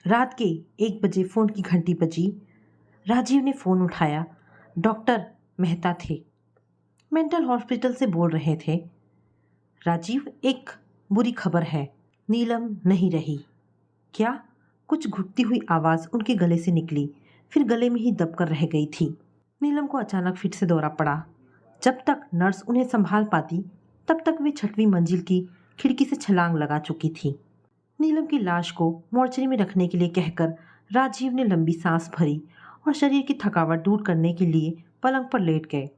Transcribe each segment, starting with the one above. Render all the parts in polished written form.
रात के 1 बजे फ़ोन की घंटी बजी। राजीव ने फ़ोन उठाया। डॉक्टर मेहता थे। मेंटल हॉस्पिटल से बोल रहे थे। राजीव, एक बुरी खबर है। नीलम नहीं रही। क्या? कुछ घुटती हुई आवाज़ उनके गले से निकली, फिर गले में ही दबकर रह गई थी। नीलम को अचानक फिर से दौरा पड़ा। जब तक नर्स उन्हें संभाल पाती, तब तक वे 6वीं मंजिल की खिड़की से छलांग लगा चुकी थी। नीलम की लाश को मोर्चरी में रखने के लिए कहकर राजीव ने लंबी सांस भरी और शरीर की थकावट दूर करने के लिए पलंग पर लेट गए।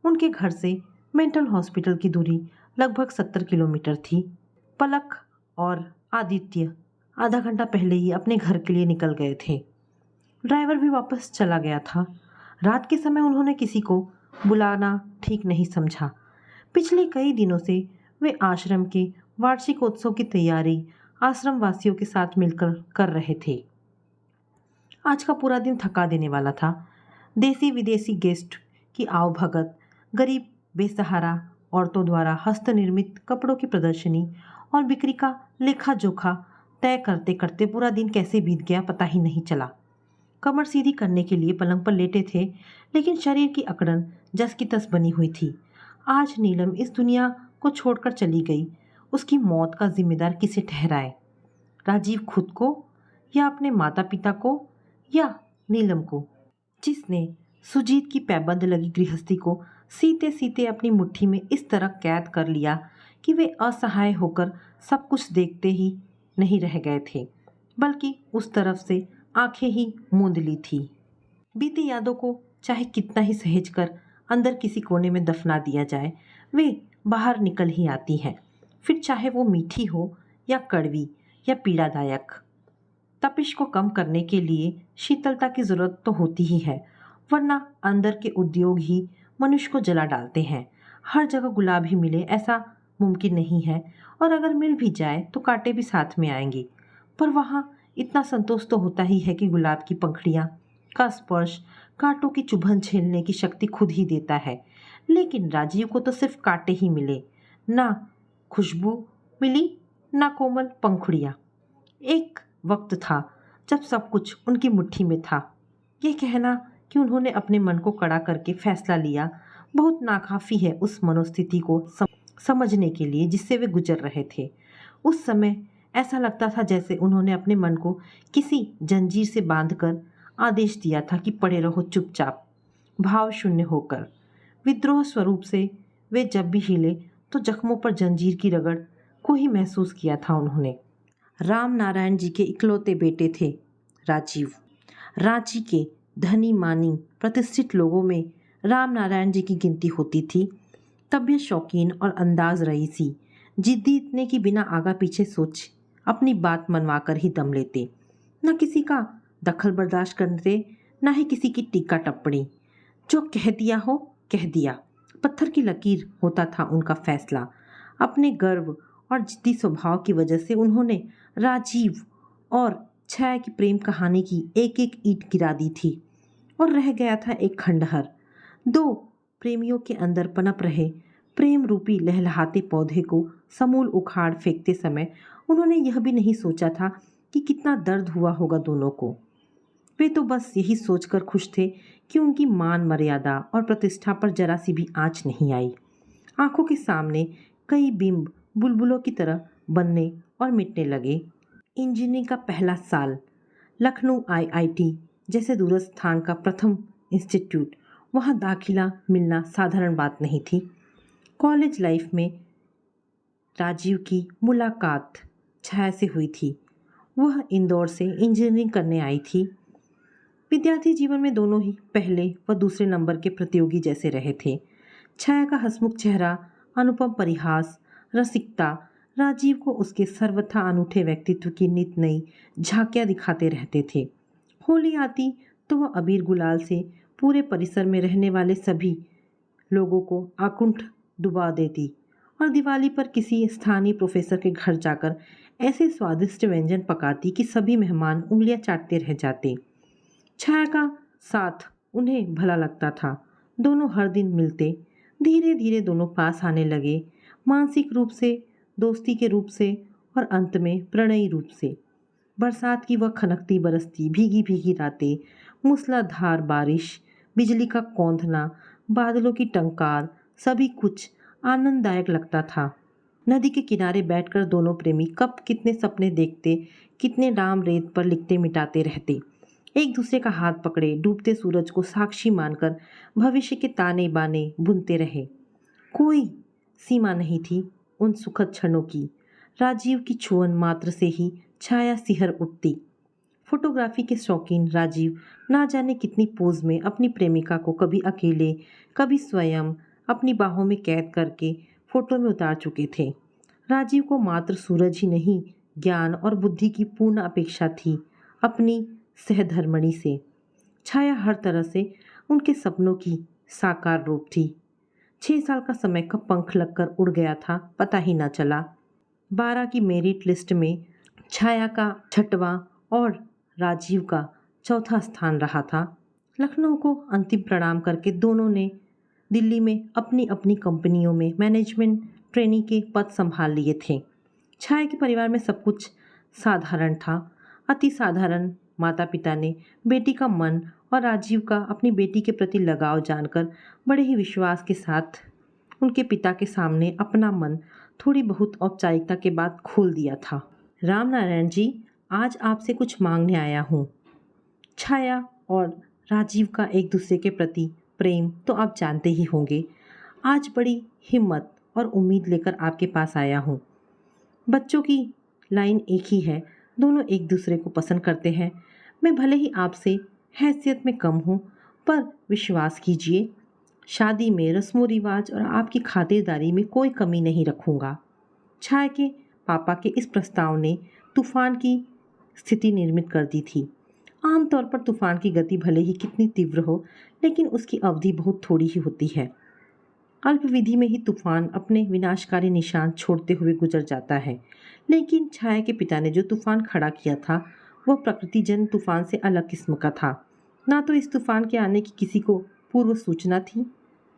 उनके घर से मेंटल हॉस्पिटल की दूरी लगभग 70 किलोमीटर थी। पलक और आदित्य आधा घंटा पहले ही अपने घर के लिए निकल गए थे। ड्राइवर भी वापस चला गया था। रात के समय उन्होंने किसी को बुलाना ठीक नहीं समझा। पिछले कई दिनों से वे आश्रम के वार्षिकोत्सव की तैयारी आश्रम वासियों के साथ मिलकर कर रहे थे। आज का पूरा दिन थका देने वाला था। देसी विदेशी गेस्ट की आवभगत, गरीब बेसहारा औरतों द्वारा हस्त निर्मित कपड़ों की प्रदर्शनी और बिक्री का लेखा जोखा तय करते करते पूरा दिन कैसे बीत गया पता ही नहीं चला। कमर सीधी करने के लिए पलंग पर लेटे थे, लेकिन शरीर की अकड़न जस की तस बनी हुई थी। आज नीलम इस दुनिया को छोड़कर चली गई। उसकी मौत का जिम्मेदार किसे ठहराए? राजीव खुद को, या अपने माता पिता को, या नीलम को, जिसने सुजीत की पैबंद लगी गृहस्थी को सीते सीते अपनी मुट्ठी में इस तरह कैद कर लिया कि वे असहाय होकर सब कुछ देखते ही नहीं रह गए थे, बल्कि उस तरफ से आंखें ही मूंद ली थी। बीती यादों को चाहे कितना ही सहेज कर अंदर किसी कोने में दफना दिया जाए, वे बाहर निकल ही आती हैं, फिर चाहे वो मीठी हो या कड़वी या पीड़ादायक। तपिश को कम करने के लिए शीतलता की जरूरत तो होती ही है, वरना अंदर के उद्योग ही मनुष्य को जला डालते हैं। हर जगह गुलाब ही मिले ऐसा मुमकिन नहीं है, और अगर मिल भी जाए तो कांटे भी साथ में आएंगे। पर वहाँ इतना संतोष तो होता ही है कि गुलाब की पंखड़ियाँ का स्पर्श कांटों की चुभन झेलने की शक्ति खुद ही देता है। लेकिन राजीव को तो सिर्फ कांटे ही मिले, ना खुशबू मिली, ना कोमल पंखुड़ियाँ। एक वक्त था जब सब कुछ उनकी मुट्ठी में था। ये कहना कि उन्होंने अपने मन को कड़ा करके फैसला लिया बहुत नाकाफी है उस मनोस्थिति को समझने के लिए जिससे वे गुजर रहे थे। उस समय ऐसा लगता था जैसे उन्होंने अपने मन को किसी जंजीर से बांधकर आदेश दिया था कि पड़े रहो चुपचाप, भाव शून्य होकर। विद्रोह स्वरूप से वे जब भी हिले तो जख्मों पर जंजीर की रगड़ को ही महसूस किया था उन्होंने। राम नारायण जी के इकलौते बेटे थे राजीव। रांची के धनी मानी प्रतिष्ठित लोगों में राम नारायण जी की गिनती होती थी। तबीयत शौकीन और अंदाज रईसी, जिद्दी इतने कि बिना आगा पीछे सोच अपनी बात मनवा कर ही दम लेते। न किसी का दखल बर्दाश्त करते, न ही किसी की टीका टिप्पणी। जो कह दिया हो कह दिया। पत्थर की लकीर होता था उनका फैसला। अपने गर्व और जिद्दी स्वभाव की वजह से उन्होंने राजीव और छाया की प्रेम कहानी की एक एक ईंट गिरा दी थी, और रह गया था एक खंडहर। दो प्रेमियों के अंदर पनप रहे प्रेम रूपी लहलहाते पौधे को समूल उखाड़ फेंकते समय उन्होंने यह भी नहीं सोचा था कि कितना दर्द हुआ होगा दोनों को। वे तो बस यही सोचकर खुश थे कि उनकी मान मर्यादा और प्रतिष्ठा पर जरा सी भी आंच नहीं आई। आंखों के सामने कई बिंब बुलबुलों की तरह बनने और मिटने लगे। इंजीनियरिंग का पहला साल, लखनऊ आईआईटी जैसे दूरस्थ स्थान का प्रथम इंस्टीट्यूट, वहाँ दाखिला मिलना साधारण बात नहीं थी। कॉलेज लाइफ में राजीव की मुलाकात छाया से हुई थी। वह इंदौर से इंजीनियरिंग करने आई थी। विद्यार्थी जीवन में दोनों ही पहले व दूसरे नंबर के प्रतियोगी जैसे रहे थे। छाया का हंसमुख चेहरा, अनुपम परिहास, रसिकता राजीव को उसके सर्वथा अनूठे व्यक्तित्व की नित नई झांकियां दिखाते रहते थे। होली आती तो वह अबीर गुलाल से पूरे परिसर में रहने वाले सभी लोगों को आकुंठ डुबा देती, और दिवाली पर किसी स्थानीय प्रोफेसर के घर जाकर ऐसे स्वादिष्ट व्यंजन पकाती कि सभी मेहमान उंगलियां चाटते रह जाते। छाया का साथ उन्हें भला लगता था। दोनों हर दिन मिलते। धीरे धीरे दोनों पास आने लगे, मानसिक रूप से, दोस्ती के रूप से और अंत में प्रणयी रूप से। बरसात की वह खनकती बरसती भीगी भीगी रातें, मूसलाधार बारिश, बिजली का कौंधना, बादलों की टंकार, सभी कुछ आनंददायक लगता था। नदी के किनारे बैठकर दोनों प्रेमी कब कितने सपने देखते, कितने नाम रेत पर लिखते मिटाते रहते। एक दूसरे का हाथ पकड़े डूबते सूरज को साक्षी मानकर भविष्य के ताने बाने बुनते रहे। कोई सीमा नहीं थी उन सुखद क्षणों की। राजीव की छुअन मात्र से ही छाया सिहर उठती। फोटोग्राफी के शौकीन राजीव ना जाने कितनी पोज में अपनी प्रेमिका को कभी अकेले, कभी स्वयं अपनी बाहों में कैद करके फोटो में उतार चुके थे। राजीव को मात्र सूरज ही नहीं, ज्ञान और बुद्धि की पूर्ण अपेक्षा थी अपनी सहधर्मणी से। छाया हर तरह से उनके सपनों की साकार रूप थी। 6 साल का समय कब पंख लगकर उड़ गया था पता ही ना चला। 12 की मेरिट लिस्ट में छाया का 6वां और राजीव का 4था स्थान रहा था। लखनऊ को अंतिम प्रणाम करके दोनों ने दिल्ली में अपनी अपनी कंपनियों में मैनेजमेंट ट्रेनी के पद संभाल लिए थे। छाया के परिवार में सब कुछ साधारण था। अति साधारण माता पिता ने बेटी का मन और राजीव का अपनी बेटी के प्रति लगाव जानकर बड़े ही विश्वास के साथ उनके पिता के सामने अपना मन थोड़ी बहुत औपचारिकता के बाद खोल दिया था। राम नारायण जी, आज आपसे कुछ मांगने आया हूँ। छाया और राजीव का एक दूसरे के प्रति प्रेम तो आप जानते ही होंगे। आज बड़ी हिम्मत और उम्मीद लेकर आपके पास आया हूँ। बच्चों की लाइन एक ही है, दोनों एक दूसरे को पसंद करते हैं। मैं भले ही आपसे हैसियत में कम हूँ, पर विश्वास कीजिए, शादी में रस्मों रिवाज और आपकी खातिरदारी में कोई कमी नहीं रखूँगा। छाया के पापा के इस प्रस्ताव ने तूफान की स्थिति निर्मित कर दी थी। आमतौर पर तूफान की गति भले ही कितनी तीव्र हो, लेकिन उसकी अवधि बहुत थोड़ी ही होती है। अल्पविधि में ही तूफान अपने विनाशकारी निशान छोड़ते हुए गुजर जाता है। लेकिन छाया के पिता ने जो तूफान खड़ा किया था वह प्रकृति जन्य तूफान से अलग किस्म का था। ना तो इस तूफान के आने की किसी को पूर्व सूचना थी,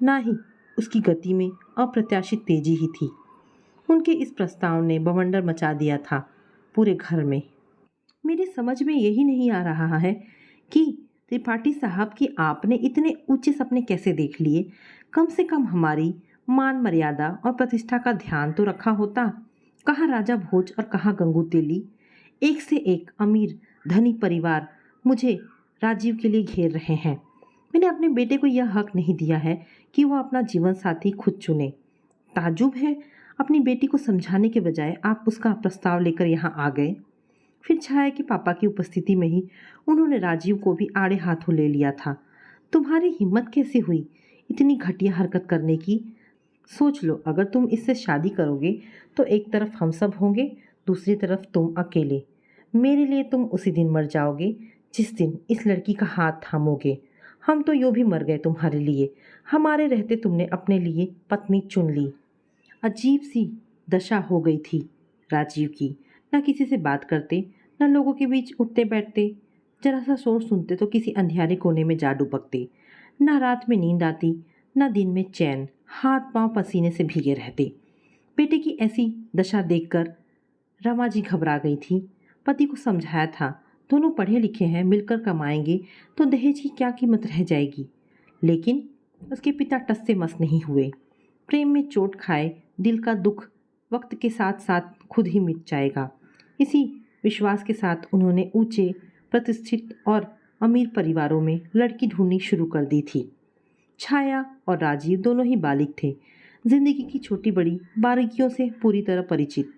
ना ही उसकी गति में अप्रत्याशित तेजी ही थी। उनके इस प्रस्ताव ने बवंडर मचा दिया था पूरे घर में। मेरी समझ में यही नहीं आ रहा है कि त्रिपाठी साहब कि आपने इतने ऊंचे सपने कैसे देख लिए। कम से कम हमारी मान मर्यादा और प्रतिष्ठा का ध्यान तो रखा होता। कहाँ राजा भोज और कहाँ गंगू तेली। एक से एक अमीर धनी परिवार मुझे राजीव के लिए घेर रहे हैं। मैंने अपने बेटे को यह हक नहीं दिया है कि वह अपना जीवन साथी खुद चुने। ताजुब है, अपनी बेटी को समझाने के बजाय आप उसका प्रस्ताव लेकर यहाँ आ गए। फिर छाया के पापा की उपस्थिति में ही उन्होंने राजीव को भी आड़े हाथों ले लिया था। तुम्हारी हिम्मत कैसे हुई इतनी घटिया हरकत करने की? सोच लो, अगर तुम इससे शादी करोगे तो एक तरफ हम सब होंगे, दूसरी तरफ तुम अकेले। मेरे लिए तुम उसी दिन मर जाओगे जिस दिन इस लड़की का हाथ थामोगे। हम तो यूँ भी मर गए तुम्हारे लिए। हमारे रहते तुमने अपने लिए पत्नी चुन ली। अजीब सी दशा हो गई थी राजीव की। न किसी से बात करते, न लोगों के बीच उठते बैठते। जरा सा शोर सुनते तो किसी अंधियारे कोने में जा डुबकते। न रात में नींद आती, न दिन में चैन। हाथ पांव पसीने से भीगे रहते। बेटे की ऐसी दशा देखकर रमा जी घबरा गई थी। पति को समझाया था, दोनों पढ़े लिखे हैं, मिलकर कमाएंगे तो दहेज की क्या कीमत रह जाएगी। लेकिन उसके पिता टस से मस नहीं हुए। प्रेम में चोट खाए दिल का दुख वक्त के साथ साथ खुद ही मिट जाएगा। इसी विश्वास के साथ उन्होंने ऊंचे प्रतिष्ठित और अमीर परिवारों में लड़की ढूंढनी शुरू कर दी थी। छाया और राजीव दोनों ही बालिग थे, जिंदगी की छोटी बड़ी बारीकियों से पूरी तरह परिचित।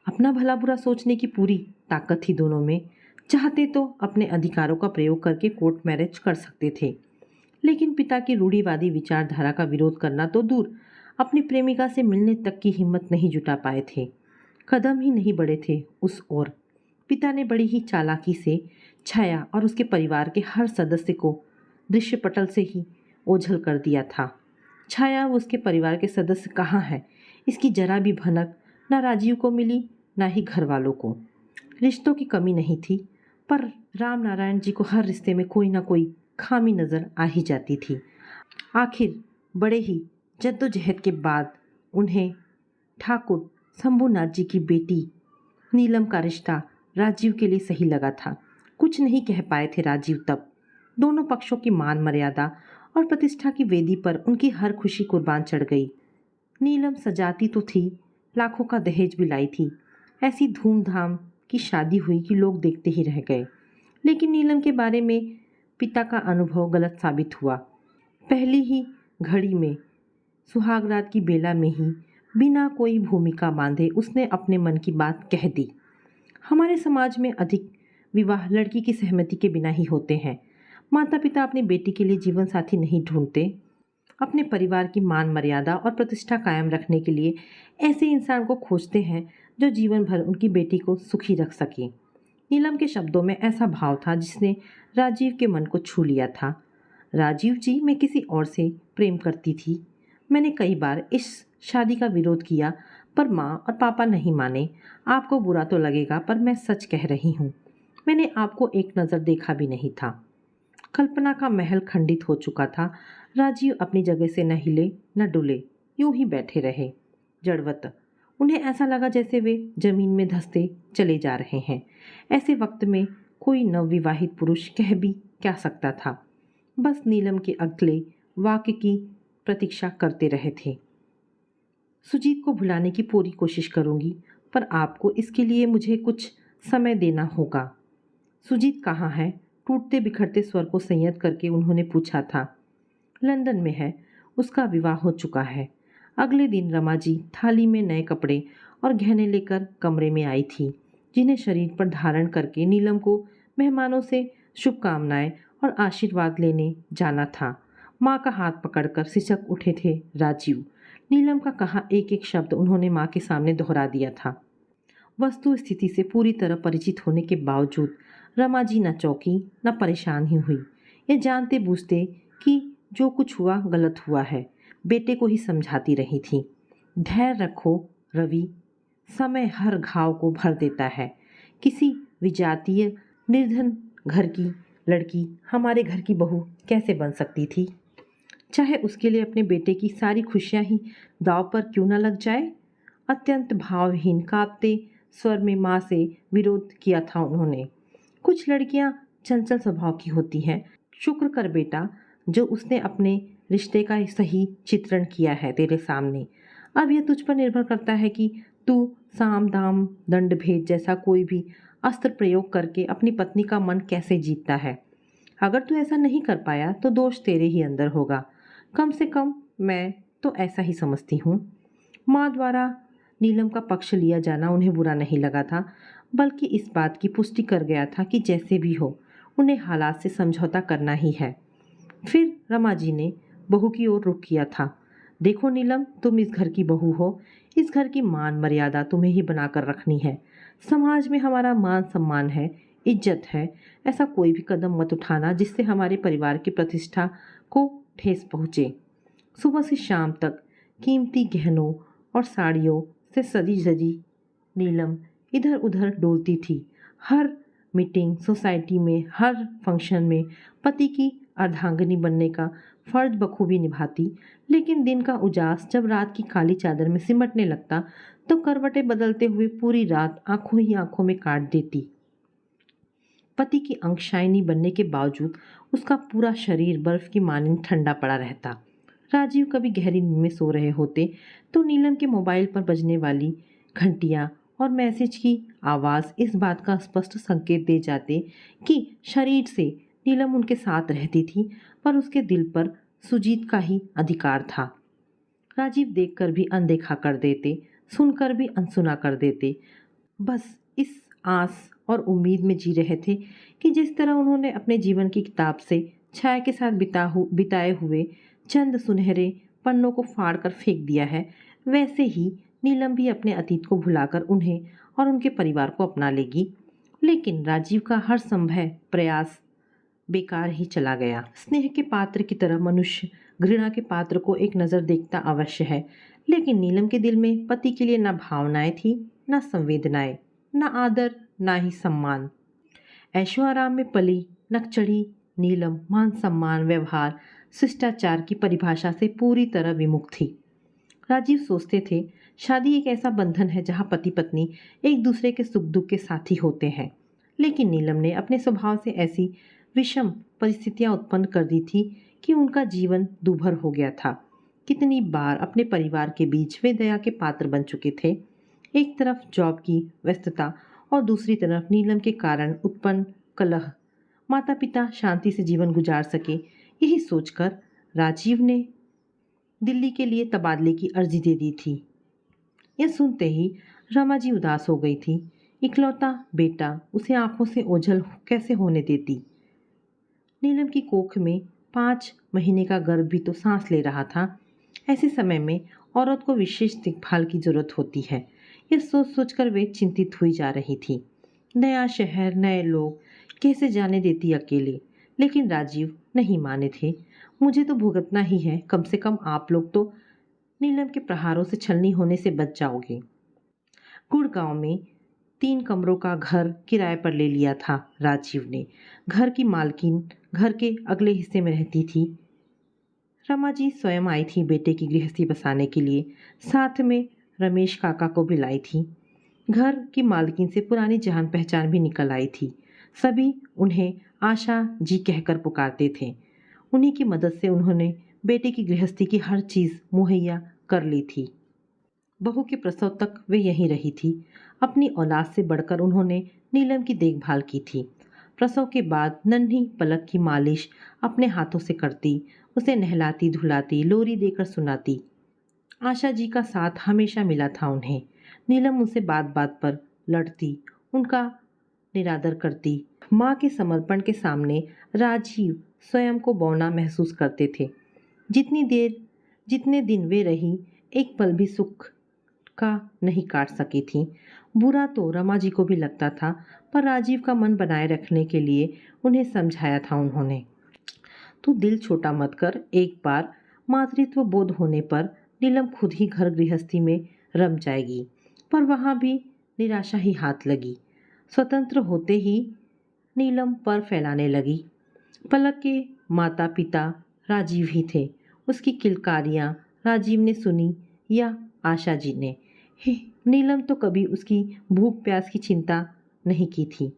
अपना भला बुरा सोचने की पूरी ताकत थी दोनों में। चाहते तो अपने अधिकारों का प्रयोग करके कोर्ट मैरिज कर सकते थे, लेकिन पिता की रूढ़िवादी विचारधारा का विरोध करना तो दूर, अपनी प्रेमिका से मिलने तक की हिम्मत नहीं जुटा पाए थे। कदम ही नहीं बढ़े थे उस ओर। पिता ने बड़ी ही चालाकी से छाया और उसके परिवार के हर सदस्य को दृश्य पटल से ही ओझल कर दिया था। छाया व उसके परिवार के सदस्य कहाँ हैं, इसकी जरा भी भनक न राजीव को मिली, न ही घर वालों को। रिश्तों की कमी नहीं थी, पर राम नारायण जी को हर रिश्ते में कोई ना कोई खामी नज़र आ ही जाती थी। आखिर बड़े ही जद्दोजहद के बाद उन्हें ठाकुर शंभूनाथ जी की बेटी नीलम का रिश्ता राजीव के लिए सही लगा था। कुछ नहीं कह पाए थे राजीव तब। दोनों पक्षों की मान मर्यादा और प्रतिष्ठा की वेदी पर उनकी हर खुशी कुर्बान चढ़ गई। नीलम सजाती तो थी, लाखों का दहेज भी लाई थी। ऐसी धूमधाम की शादी हुई कि लोग देखते ही रह गए। लेकिन नीलम के बारे में पिता का अनुभव गलत साबित हुआ। पहली ही घड़ी में, सुहागरात की बेला में ही, बिना कोई भूमिका बांधे उसने अपने मन की बात कह दी। हमारे समाज में अधिक विवाह लड़की की सहमति के बिना ही होते हैं। माता पिता अपनी बेटी के लिए जीवन साथी नहीं ढूंढते। अपने परिवार की मान मर्यादा और प्रतिष्ठा कायम रखने के लिए ऐसे इंसान को खोजते हैं जो जीवन भर उनकी बेटी को सुखी रख सके। नीलम के शब्दों में ऐसा भाव था जिसने राजीव के मन को छू लिया था। राजीव जी, मैं किसी और से प्रेम करती थी। मैंने कई बार इस शादी का विरोध किया, पर माँ और पापा नहीं माने। आपको बुरा तो लगेगा, पर मैं सच कह रही हूँ। मैंने आपको एक नज़र देखा भी नहीं था। कल्पना का महल खंडित हो चुका था। राजीव अपनी जगह से न हिले न डुले, यूं ही बैठे रहे जड़वत। उन्हें ऐसा लगा जैसे वे जमीन में धंसते चले जा रहे हैं। ऐसे वक्त में कोई नवविवाहित पुरुष कह भी क्या सकता था। बस नीलम के अगले वाक्य की प्रतीक्षा करते रहे थे। सुजीत को भुलाने की पूरी कोशिश करूंगी, पर आपको इसके लिए मुझे कुछ समय देना होगा। सुजीत कहाँ है? टूटते बिखरते स्वर को संयत करके उन्होंने पूछा था। लंदन में है, उसका विवाह हो चुका है। अगले दिन रमा जी थाली में नए कपड़े और गहने लेकर कमरे में आई थी, जिन्हें शरीर पर धारण करके नीलम को मेहमानों से शुभकामनाएं और आशीर्वाद लेने जाना था। माँ का हाथ पकड़कर सिसक उठे थे राजीव। नीलम का कहा एक एक शब्द उन्होंने माँ के सामने दोहरा दिया था। वस्तु स्थिति से पूरी तरह परिचित होने के बावजूद रमा जी न चौंकी न परेशान ही हुई। ये जानते बूझते कि जो कुछ हुआ गलत हुआ है, बेटे को ही समझाती रही थी। धैर्य रखो रवि, समय हर घाव को भर देता है। किसी विजातीय निर्धन घर की लड़की हमारे घर की बहू कैसे बन सकती थी, चाहे उसके लिए अपने बेटे की सारी खुशियां ही दांव पर क्यों न लग जाए। अत्यंत भावहीन कांपते स्वर में माँ से विरोध किया था उन्होंने। कुछ लड़कियां चंचल स्वभाव की होती हैं। शुक्र कर बेटा जो उसने अपने रिश्ते का सही चित्रण किया है तेरे सामने। अब यह तुझ पर निर्भर करता है कि तू साम दाम दंड भेद जैसा कोई भी अस्त्र प्रयोग करके अपनी पत्नी का मन कैसे जीतता है। अगर तू ऐसा नहीं कर पाया तो दोष तेरे ही अंदर होगा। कम से कम मैं तो ऐसा ही समझती हूँ। माँ द्वारा नीलम का पक्ष लिया जाना उन्हें बुरा नहीं लगा था, बल्कि इस बात की पुष्टि कर गया था कि जैसे भी हो उन्हें हालात से समझौता करना ही है। फिर रमा जी ने बहू की ओर रुख किया था। देखो नीलम, तुम इस घर की बहू हो। इस घर की मान मर्यादा तुम्हें ही बनाकर रखनी है। समाज में हमारा मान सम्मान है, इज्जत है। ऐसा कोई भी कदम मत उठाना जिससे हमारे परिवार की प्रतिष्ठा को ठेस पहुँचे। सुबह से शाम तक कीमती गहनों और साड़ियों से सजी सजी नीलम इधर उधर डोलती थी। हर मीटिंग, सोसाइटी में, हर फंक्शन में पति की अर्धांगिनी बनने का फर्ज बखूबी निभाती। लेकिन दिन का उजास जब रात की काली चादर में सिमटने लगता तो करवटें बदलते हुए पूरी रात आंखों ही आंखों में काट देती। पति की अंगशायनी बनने के बावजूद उसका पूरा शरीर बर्फ की मानिंद ठंडा पड़ा रहता। राजीव कभी गहरी नींद में सो रहे होते तो नीलम के मोबाइल पर बजने वाली घंटियां और मैसेज की आवाज़ इस बात का स्पष्ट संकेत दे जाते कि शरीर से नीलम उनके साथ रहती थी, पर उसके दिल पर सुजीत का ही अधिकार था। राजीव देखकर भी अनदेखा कर देते, सुनकर भी अनसुना कर देते। बस इस आस और उम्मीद में जी रहे थे कि जिस तरह उन्होंने अपने जीवन की किताब से छाया के साथ बिताए हुए चंद सुनहरे पन्नों को फाड़कर फेंक दिया है, वैसे ही नीलम भी अपने अतीत को भुलाकर उन्हें और उनके परिवार को अपना लेगी। लेकिन राजीव का हर संभव प्रयास बेकार ही चला गया। स्नेह के पात्र की तरह मनुष्य घृणा के पात्र को एक नज़र देखता अवश्य है, लेकिन नीलम के दिल में पति के लिए न भावनाएं थी, न संवेदनाएं, न आदर, न ही सम्मान। ऐशो आराम में पली नकचढ़ी नीलम मान सम्मान, व्यवहार, शिष्टाचार की परिभाषा से पूरी तरह विमुख थी। राजीव सोचते थे शादी एक ऐसा बंधन है जहाँ पति पत्नी एक दूसरे के सुख दुख के साथी होते हैं। लेकिन नीलम ने अपने स्वभाव से ऐसी विषम परिस्थितियां उत्पन्न कर दी थी कि उनका जीवन दूभर हो गया था। कितनी बार अपने परिवार के बीच वे दया के पात्र बन चुके थे। एक तरफ जॉब की व्यस्तता और दूसरी तरफ नीलम के कारण उत्पन्न कलह। माता पिता शांति से जीवन गुजार सके, यही सोचकर राजीव ने दिल्ली के लिए तबादले की अर्जी दे दी थी। यह सुनते ही रमा जी उदास हो गई थी। इकलौता बेटा उसे आंखों से ओझल कैसे होने देती। नीलम की कोख में 5 महीने का गर्भ भी तो सांस ले रहा था। ऐसे समय में औरत को विशेष देखभाल की जरूरत होती है। यह सोच सोचकर वे चिंतित हुई जा रही थी। नया शहर, नए लोग, कैसे जाने देती अकेले। लेकिन राजीव नहीं माने थे। मुझे तो भुगतना ही है, कम से कम आप लोग तो नीलम के प्रहारों से छलनी होने से बच जाओगे। गुड़गांव में 3 कमरों का घर किराए पर ले लिया था राजीव ने। घर की मालकिन घर के अगले हिस्से में रहती थी। रमा जी स्वयं आई थी बेटे की गृहस्थी बसाने के लिए। साथ में रमेश काका को भी लाई थी। घर की मालकिन से पुरानी जान पहचान भी निकल आई थी। सभी उन्हें आशा जी कहकर पुकारते थे। उन्हीं की मदद से उन्होंने बेटे की गृहस्थी की हर चीज़ मुहैया कर ली थी। बहू के प्रसव तक वे यहीं रही थी। अपनी औलाद से बढ़कर उन्होंने नीलम की देखभाल की थी। प्रसव के बाद नन्ही पलक की मालिश अपने हाथों से करती, उसे नहलाती धुलाती, लोरी देकर सुनाती। आशा जी का साथ हमेशा मिला था उन्हें। नीलम उनसे बात बात पर लड़ती, उनका निरादर करती। माँ के समर्पण के सामने राजीव स्वयं को बौना महसूस करते थे। जितने दिन वे रही, एक पल भी सुख का नहीं काट सकी थी। बुरा तो रमा जी को भी लगता था, पर राजीव का मन बनाए रखने के लिए उन्हें समझाया था उन्होंने। तू दिल छोटा मत कर। एक बार मातृत्व बोध होने पर नीलम खुद ही घर गृहस्थी में रम जाएगी। पर वहाँ भी निराशा ही हाथ लगी। स्वतंत्र होते ही नीलम पर फैलाने लगी। पलक के माता पिता राजीव ही थे। उसकी किलकारियाँ राजीव ने सुनी या आशा जी ने। नीलम तो कभी उसकी भूख प्यास की चिंता नहीं की थी।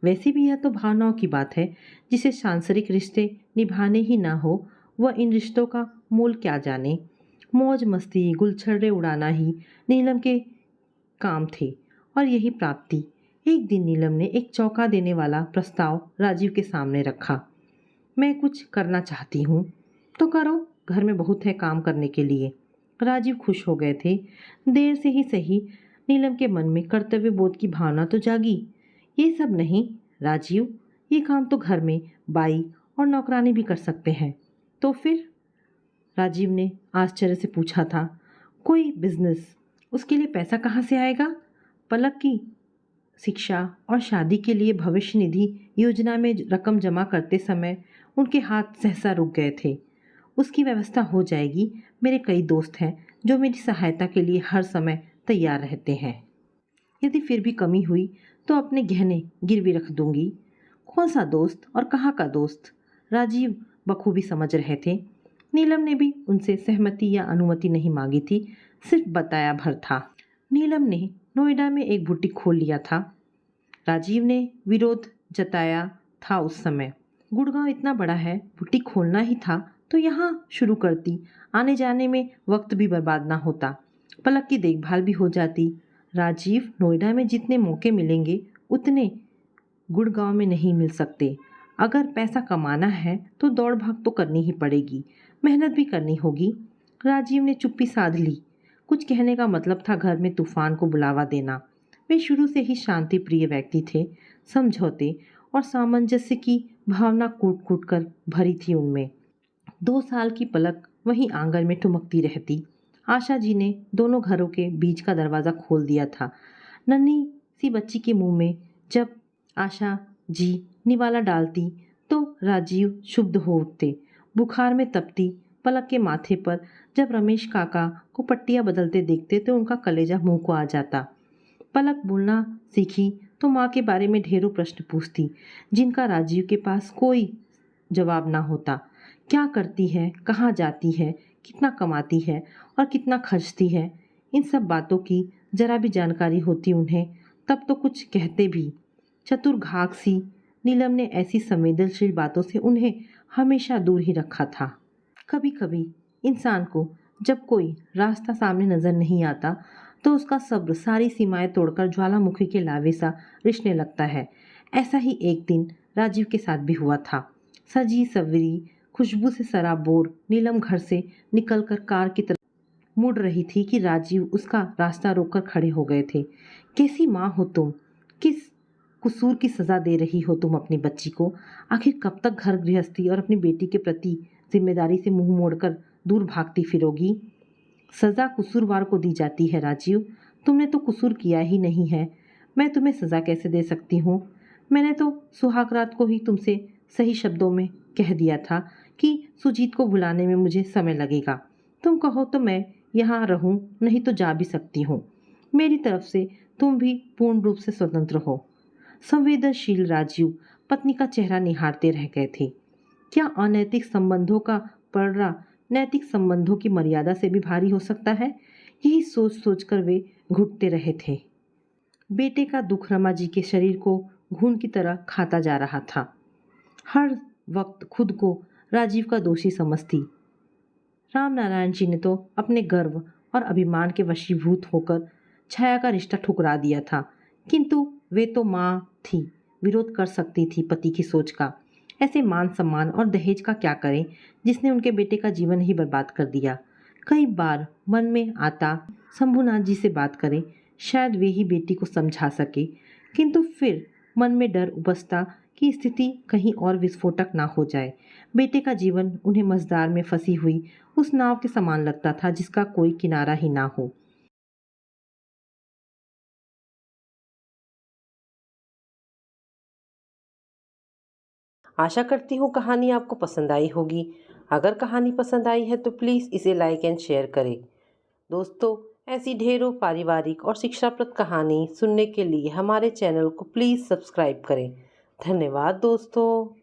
वैसे भी यह तो भावनाओं की बात है। जिसे सांसारिक रिश्ते निभाने ही ना हो, वह इन रिश्तों का मोल क्या जाने। मौज मस्ती गुलछर्रे उड़ाना ही नीलम के काम थे और यही प्राप्ति। एक दिन नीलम ने एक चौंका देने वाला प्रस्ताव राजीव के सामने रखा। मैं कुछ करना चाहती हूँ। तो करो, घर में बहुत है काम करने के लिए। राजीव खुश हो गए थे। देर से ही सही, नीलम के मन में कर्तव्य बोध की भावना तो जागी। ये सब नहीं राजीव, ये काम तो घर में बाई और नौकरानी भी कर सकते हैं। तो फिर? राजीव ने आश्चर्य से पूछा था। कोई बिजनेस, उसके लिए पैसा कहाँ से आएगा? पलक की शिक्षा और शादी के लिए भविष्य निधि योजना में रकम जमा करते समय उनके हाथ सहसा रुक गए थे। उसकी व्यवस्था हो जाएगी। मेरे कई दोस्त हैं जो मेरी सहायता के लिए हर समय तैयार रहते हैं। यदि फिर भी कमी हुई तो अपने गहने गिरवी रख दूंगी। कौन सा दोस्त और कहाँ का दोस्त? राजीव बखूबी समझ रहे थे। नीलम ने भी उनसे सहमति या अनुमति नहीं मांगी थी, सिर्फ बताया भर था। नीलम ने नोएडा में एक बुटीक खोल लिया था। राजीव ने विरोध जताया था उस समय। गुड़गांव इतना बड़ा है, बुटीक खोलना ही था तो यहाँ शुरू करती। आने जाने में वक्त भी बर्बाद ना होता, पलक की देखभाल भी हो जाती। राजीव, नोएडा में जितने मौके मिलेंगे उतने गुड़गांव में नहीं मिल सकते। अगर पैसा कमाना है तो दौड़ भाग तो करनी ही पड़ेगी, मेहनत भी करनी होगी। राजीव ने चुप्पी साध ली। कुछ कहने का मतलब था घर में तूफान को बुलावा देना। वे शुरू से ही शांति प्रिय व्यक्ति थे। समझौते और सामंजस्य की भावना कूट कूट कर भरी थी उनमें। 2 साल की पलक वहीं आंगन में ठुमकती रहती। आशा जी ने दोनों घरों के बीच का दरवाज़ा खोल दिया था। नन्ही सी बच्ची के मुंह में जब आशा जी निवाला डालती तो राजीव शुद्ध हो उठते। बुखार में तपती पलक के माथे पर जब रमेश काका को पट्टियाँ बदलते देखते तो उनका कलेजा मुंह को आ जाता। पलक बोलना सीखी तो माँ के बारे में ढेरों प्रश्न पूछती, जिनका राजीव के पास कोई जवाब ना होता। क्या करती है, कहाँ जाती है, कितना कमाती है और कितना खर्चती है, इन सब बातों की जरा भी जानकारी होती उन्हें तब तो कुछ कहते भी। चतुर घाघ सी नीलम ने ऐसी संवेदनशील बातों से उन्हें हमेशा दूर ही रखा था। कभी कभी इंसान को जब कोई रास्ता सामने नजर नहीं आता तो उसका सब्र सारी सीमाएं तोड़कर ज्वालामुखी के लावे सा रिश्ने लगता है। ऐसा ही एक दिन राजीव के साथ भी हुआ था। सजी सवरी खुशबू से सराबोर नीलम घर से निकलकर कार की तरफ मुड़ रही थी कि राजीव उसका रास्ता रोककर खड़े हो गए थे। कैसी माँ हो तुम? किस कसूर की सज़ा दे रही हो तुम अपनी बच्ची को? आखिर कब तक घर गृहस्थी और अपनी बेटी के प्रति जिम्मेदारी से मुंह मोड़कर दूर भागती फिरोगी? सज़ा कसूरवार को दी जाती है राजीव। तुमने तो कसूर किया ही नहीं है। मैं तुम्हें सज़ा कैसे दे सकती हूँ? मैंने तो सुहाग रात को ही तुमसे सही शब्दों में कह दिया था कि सुजीत को भुलाने में मुझे समय लगेगा। तुम कहो तो मैं यहाँ रहूं, नहीं तो जा भी सकती हूँ। मेरी तरफ से तुम भी पूर्ण रूप से स्वतंत्र हो। संवेदनशील राजीव पत्नी का चेहरा निहारते रह गए थे। क्या अनैतिक संबंधों का पड़रा नैतिक संबंधों की मर्यादा से भी भारी हो सकता है? यही सोच सोचकर वे घुटते रहे थे। बेटे का दुख रमा जी के शरीर को घून की तरह खाता जा रहा था। हर वक्त खुद को राजीव का दोषी समझती। राम नारायण जी ने तो अपने गर्व और अभिमान के वशीभूत होकर छाया का रिश्ता ठुकरा दिया था, किंतु वे तो माँ थी, विरोध कर सकती थी पति की सोच का। ऐसे मान सम्मान और दहेज का क्या करें जिसने उनके बेटे का जीवन ही बर्बाद कर दिया। कई बार मन में आता शंभुनाथ जी से बात करें, शायद वे ही बेटी को समझा सके, किंतु फिर मन में डर उपजता कि स्थिति कहीं और विस्फोटक ना हो जाए। बेटे का जीवन उन्हें मझधार में फंसी हुई उस नाव के समान लगता था जिसका कोई किनारा ही ना हो। आशा करती हूँ कहानी आपको पसंद आई होगी। अगर कहानी पसंद आई है तो प्लीज़ इसे लाइक एंड शेयर करें। दोस्तों, ऐसी ढेरों पारिवारिक और शिक्षाप्रद कहानी सुनने के लिए हमारे चैनल को प्लीज़ सब्सक्राइब करें। धन्यवाद दोस्तों।